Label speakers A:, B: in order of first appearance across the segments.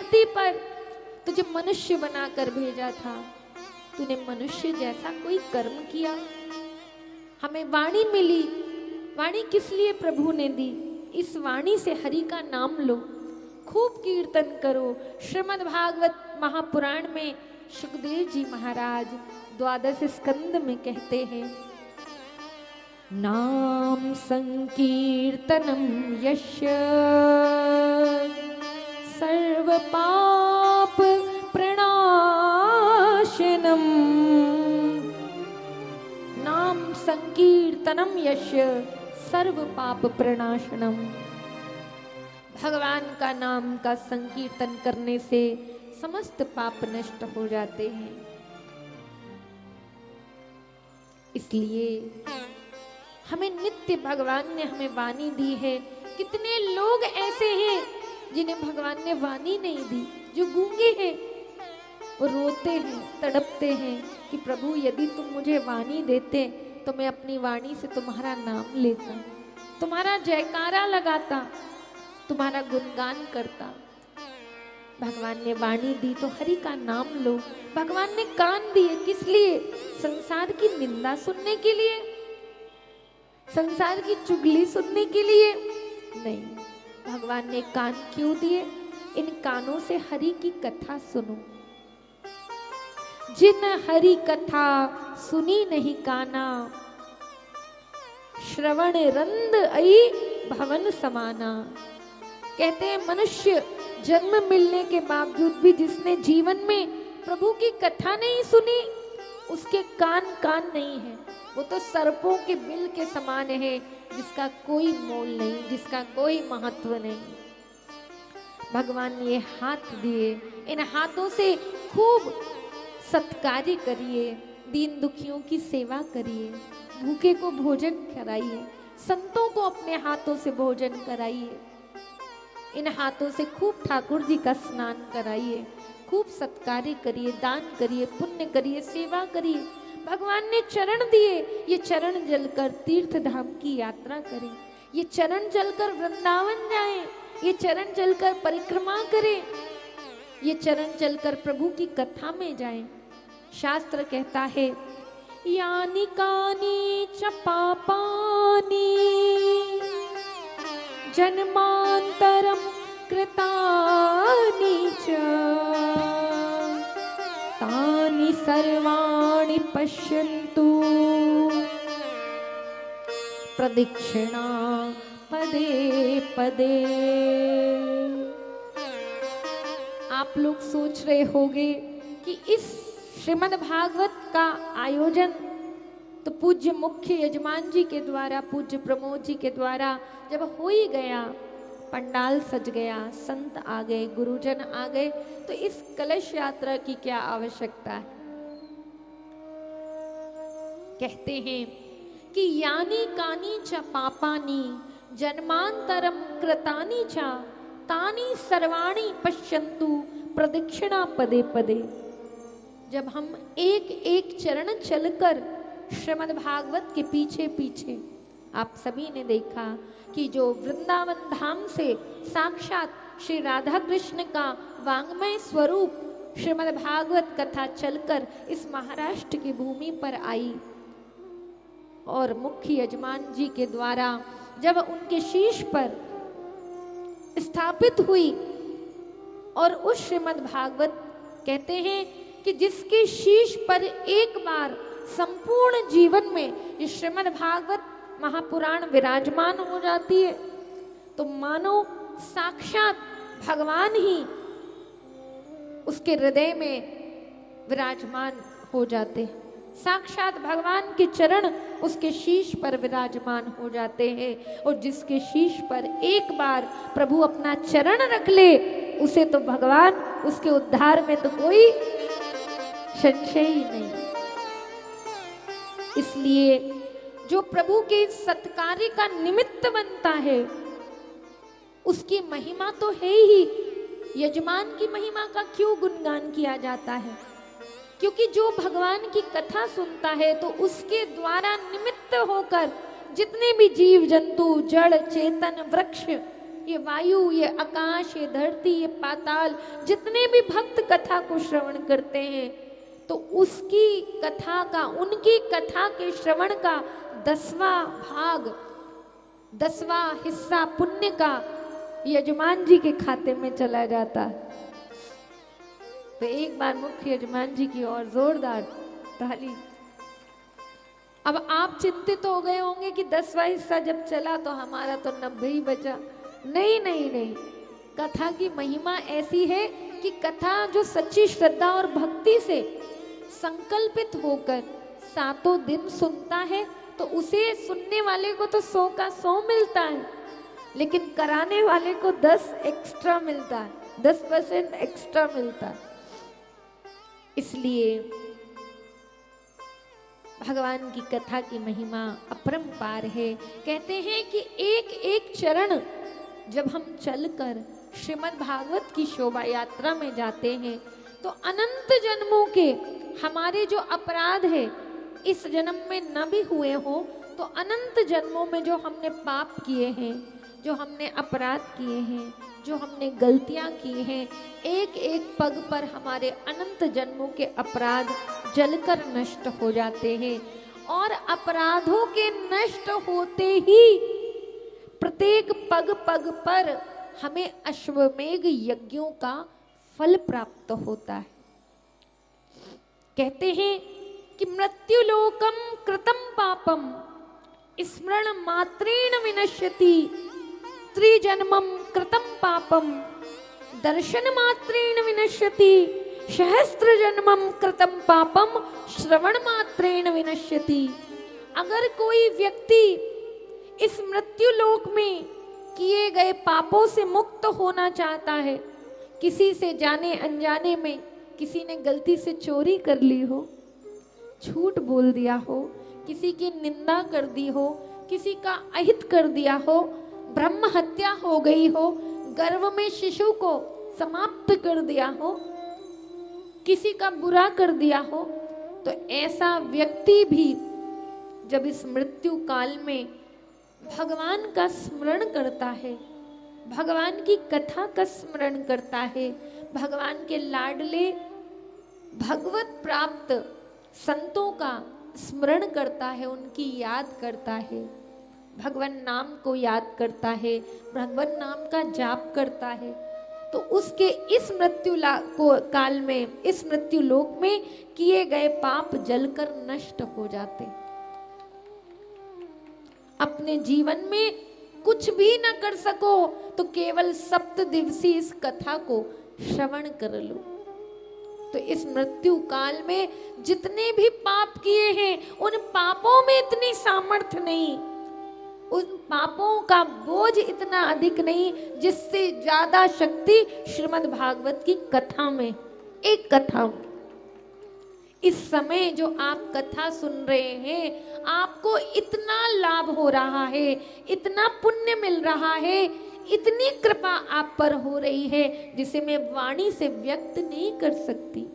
A: धरती पर तुझे मनुष्य बनाकर भेजा था, तूने मनुष्य जैसा कोई कर्म किया। हमें वाणी मिली, वाणी किस लिए प्रभु ने दी? इस वाणी से हरि का नाम लो, खूब कीर्तन करो। श्रीमद् भागवत महापुराण में सुखदेव जी महाराज 12 स्कंद में कहते हैं, नाम संकीर्तनम यस्य सर्व पाप प्रणाशनम। नाम संकीर्तनम यस्य सर्व पाप प्रणाशनम। भगवान का नाम का संकीर्तन करने से समस्त पाप नष्ट हो जाते हैं। इसलिए हमें नित्य भगवान ने हमें वाणी दी है। कितने लोग ऐसे हैं जिन्हें भगवान ने वाणी नहीं दी, जो गूंगे हैं, वो रोते हैं, तड़पते हैं कि प्रभु यदि तुम मुझे वाणी देते तो मैं अपनी वाणी से तुम्हारा नाम लेता, तुम्हारा जयकारा लगाता, तुम्हारा गुणगान करता। भगवान ने वाणी दी तो हरि का नाम लो। भगवान ने कान दिए किस लिए? संसार की निंदा सुनने के लिए, संसार की चुगली सुनने के लिए नहीं। भगवान ने कान क्यों दिए? इन कानों से हरि की कथा सुनो। जिन हरि कथा सुनी नहीं काना, श्रवण रंद आई भवन समाना। कहते हैं मनुष्य जन्म मिलने के बावजूद भी जिसने जीवन में प्रभु की कथा नहीं सुनी, उसके कान कान नहीं है। वो तो सर्पों के बिल के समान है, जिसका कोई मोल नहीं, जिसका कोई महत्व नहीं। भगवान ने ये हाथ दिए, इन हाथों से खूब सत्कार्य करिए, दीन दुखियों की सेवा करिए, भूखे को भोजन कराइए, संतों को अपने हाथों से भोजन कराइए। इन हाथों से खूब ठाकुर जी का स्नान कराइए, खूब सत्कार्य करिए, दान करिए, पुण्य करिए, सेवा करिए। भगवान ने चरण दिए, ये चरण जलकर तीर्थ धाम की यात्रा करें, ये चरण जलकर वृंदावन जाएं, ये चरण जलकर परिक्रमा करें, ये चरण जलकर प्रभु की कथा में जाएं। शास्त्र कहता है, यानि कानि च पापानि जन्मांतरम कृतानि च तानि सर्वाणि पश्यन्तु प्रदक्षिणा पदे पदे। आप लोग सोच रहे होंगे कि इस श्रीमद् भागवत का आयोजन तो पूज्य मुख्य यजमान जी के द्वारा, पूज्य प्रमोद जी के द्वारा जब हो ही गया, पंडाल सज गया, संत आ गए, गुरुजन आ गए, तो इस कलश यात्रा की क्या आवश्यकता है? कहते हैं कि यानी कानी च पापानी जन्मांतरम कृतानि च तानि सर्वाणि पश्यन्तु प्रदक्षिणा पदे पदे। जब हम एक एक चरण चलकर श्रीमद् भागवत के पीछे पीछे, आप सभी ने देखा कि जो वृंदावन धाम से साक्षात श्री राधा कृष्ण का वांग्मय स्वरूप श्रीमद् भागवत कथा चलकर इस महाराष्ट्र की भूमि पर आई, और मुख्य यजमान जी के द्वारा जब उनके शीश पर स्थापित हुई, और उस श्रीमद् भागवत कहते हैं कि जिसके शीश पर एक बार संपूर्ण जीवन में ये श्रीमद् भागवत महापुराण विराजमान हो जाती है, तो मानो साक्षात भगवान ही उसके हृदय में विराजमान हो जाते हैं। साक्षात भगवान के चरण उसके शीश पर विराजमान हो जाते हैं, और जिसके शीश पर एक बार प्रभु अपना चरण रख ले, उसे तो भगवान, उसके उद्धार में तो कोई संशय ही नहीं। इसलिए जो प्रभु के सत्कार्य का निमित्त बनता है, उसकी महिमा तो है ही। यजमान की महिमा का क्यों गुणगान किया जाता है? क्योंकि जो भगवान की कथा सुनता है तो उसके द्वारा निमित्त होकर जितने भी जीव जंतु, जड़ चेतन, वृक्ष ये वायु, ये आकाश, ये धरती, ये पाताल, जितने भी भक्त कथा को श्रवण करते हैं तो उसकी कथा का, उनकी कथा के श्रवण का 10वां भाग, 10वां हिस्सा पुण्य का यजमान जी के खाते में चला जाता है। तो एक बार मुख्य यजमान जी की ओर जोरदार ताली। अब आप चिंतित हो गए होंगे कि 10वां हिस्सा जब चला तो हमारा तो 90 ही बचा। नहीं नहीं नहीं, कथा की महिमा ऐसी है कि कथा जो सच्ची श्रद्धा और भक्ति से संकल्पित होकर 7 दिन सुनता है तो उसे सुनने वाले को तो 100 का 100 मिलता है, लेकिन कराने वाले को 10 एक्स्ट्रा मिलता है, 10% एक्स्ट्रा मिलता है। इसलिए भगवान की कथा की महिमा अपरंपार है। कहते हैं कि एक एक चरण जब हम चलकर श्रीमद् भागवत की शोभा यात्रा में जाते हैं तो अनंत जन्मों के हमारे जो अपराध है, इस जन्म में न भी हुए हो तो अनंत जन्मों में जो हमने पाप किए हैं, जो हमने अपराध किए हैं, जो हमने गलतियां की हैं, एक एक पग पर हमारे अनंत जन्मों के अपराध जलकर नष्ट हो जाते हैं। और अपराधों के नष्ट होते ही प्रत्येक पग पग पर हमें अश्वमेघ यज्ञों का फल प्राप्त होता है। कहते हैं कि मृत्युलोकम कृतम पापम स्मरण मात्रेण विनश्यति, त्रिजन्मम कृतम पापम दर्शन मात्रेण विनश्यति, सहस्त्र जन्मम कृतम पापम श्रवण मात्रेण विनश्यति। अगर कोई व्यक्ति इस मृत्यु लोक में किए गए पापों से मुक्त होना चाहता है, किसी से जाने अनजाने में किसी ने गलती से चोरी कर ली हो, झूठ बोल दिया हो, किसी की निंदा कर दी हो, किसी का अहित कर दिया हो, ब्रह्म हत्या हो गई हो, गर्भ में शिशु को समाप्त कर दिया हो, किसी का बुरा कर दिया हो, तो ऐसा व्यक्ति भी जब इस मृत्यु काल में भगवान का स्मरण करता है, भगवान की कथा का स्मरण करता है, भगवान के लाडले भगवत प्राप्त संतों का स्मरण करता है, उनकी याद करता है, भगवान नाम को याद करता है, भगवान नाम का जाप करता है, तो उसके इस मृत्यु काल में, इस मृत्यु लोक में किए गए पाप जलकर नष्ट हो जाते। अपने जीवन में कुछ भी न कर सको तो केवल 7 दिवसीय इस कथा को श्रवण कर लो। तो इस मृत्यु काल में जितने भी पाप किए हैं, उन पापों में इतनी सामर्थ्य नहीं, उन पापों का बोझ इतना अधिक नहीं जिससे ज्यादा शक्ति श्रीमद् भागवत की कथा में, एक कथा में। इस समय जो आप कथा सुन रहे हैं, आपको इतना लाभ हो रहा है, इतना पुण्य मिल रहा है, इतनी कृपा आप पर हो रही है जिसे मैं वाणी से व्यक्त नहीं कर सकती।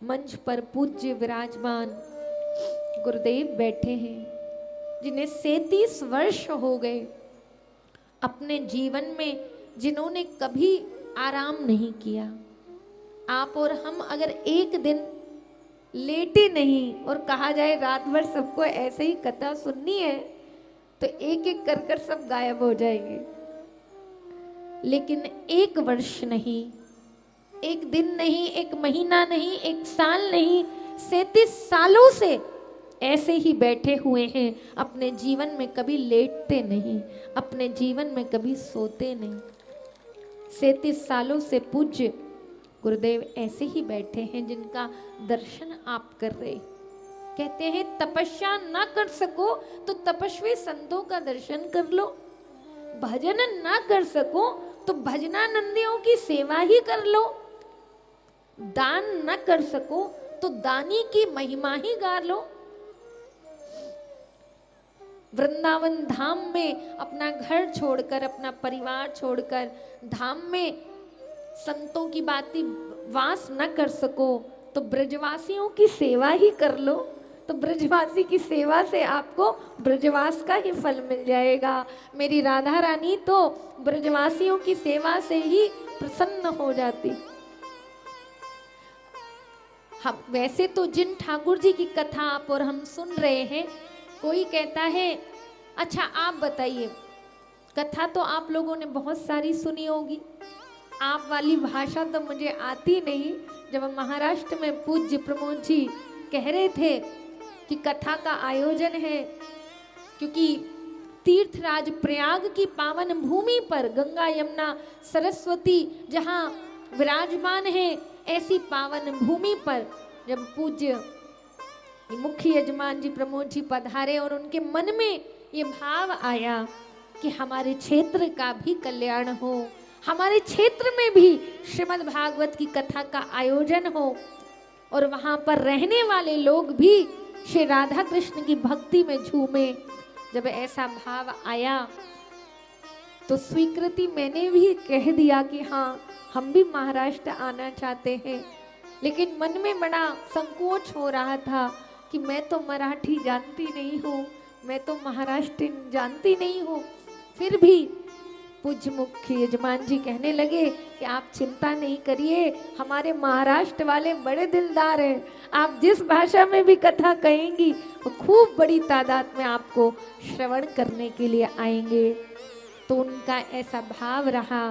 A: मंच पर पूज्य विराजमान गुरुदेव बैठे हैं, जिन्हें 37 वर्ष हो गए अपने जीवन में, जिन्होंने कभी आराम नहीं किया। आप और हम अगर एक दिन लेटे नहीं और कहा जाए रात भर सबको ऐसे ही कथा सुननी है, तो एक एक कर कर सब गायब हो जाएंगे। लेकिन 1 वर्ष नहीं, 1 दिन नहीं, 1 महीना नहीं, 1 साल नहीं, 37 सालों से ऐसे ही बैठे हुए हैं। अपने जीवन में कभी लेटते नहीं, अपने जीवन में कभी सोते नहीं। 37 सालों से पूज्य गुरुदेव ऐसे ही बैठे हैं, जिनका दर्शन आप कर रहे। कहते हैं तपस्या ना कर सको तो तपस्वी संतों का दर्शन कर लो, भजन ना कर सको तो भजनानंदियों की सेवा ही कर लो, दान न कर सको तो दानी की महिमा ही गा लो। वृंदावन धाम में अपना घर छोड़कर, अपना परिवार छोड़कर धाम में संतों की बातें वास न कर सको तो ब्रजवासियों की सेवा ही कर लो, तो ब्रजवासी की सेवा से आपको ब्रजवास का ही फल मिल जाएगा। मेरी राधा रानी तो ब्रजवासियों की सेवा से ही प्रसन्न हो जाती। हम वैसे तो जिन ठाकुर जी की कथा आप और हम सुन रहे हैं, कोई कहता है अच्छा आप बताइए, कथा तो आप लोगों ने बहुत सारी सुनी होगी, आप वाली भाषा तो मुझे आती नहीं। जब हम महाराष्ट्र में पूज्य प्रमोद जी कह रहे थे कि कथा का आयोजन है, क्योंकि तीर्थराज प्रयाग की पावन भूमि पर गंगा यमुना सरस्वती जहाँ विराजमान है, ऐसी पावन भूमि पर जब पूज्य मुख्य यजमान जी प्रमोद जी पधारे और उनके मन में ये भाव आया कि हमारे क्षेत्र का भी कल्याण हो, हमारे क्षेत्र में भी श्रीमद् भागवत की कथा का आयोजन हो और वहाँ पर रहने वाले लोग भी श्री राधा कृष्ण की भक्ति में झूमे। जब ऐसा भाव आया तो स्वीकृति मैंने भी कह दिया कि हाँ, हम भी महाराष्ट्र आना चाहते हैं। लेकिन मन में बड़ा संकोच हो रहा था कि मैं तो मराठी जानती नहीं हूँ, मैं तो महाराष्ट्र जानती नहीं हूँ। फिर भी पूज्य मुख्य यजमान जी कहने लगे कि आप चिंता नहीं करिए, हमारे महाराष्ट्र वाले बड़े दिलदार हैं, आप जिस भाषा में भी कथा कहेंगी वो खूब बड़ी तादाद में आपको श्रवण करने के लिए आएंगे। तो उनका ऐसा भाव रहा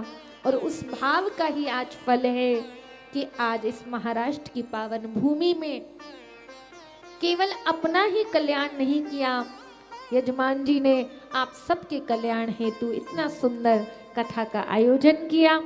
A: और उस भाव का ही आज फल है कि आज इस महाराष्ट्र की पावन भूमि में केवल अपना ही कल्याण नहीं किया, यजमान जी ने आप सबके कल्याण हेतु इतना सुंदर कथा का आयोजन किया।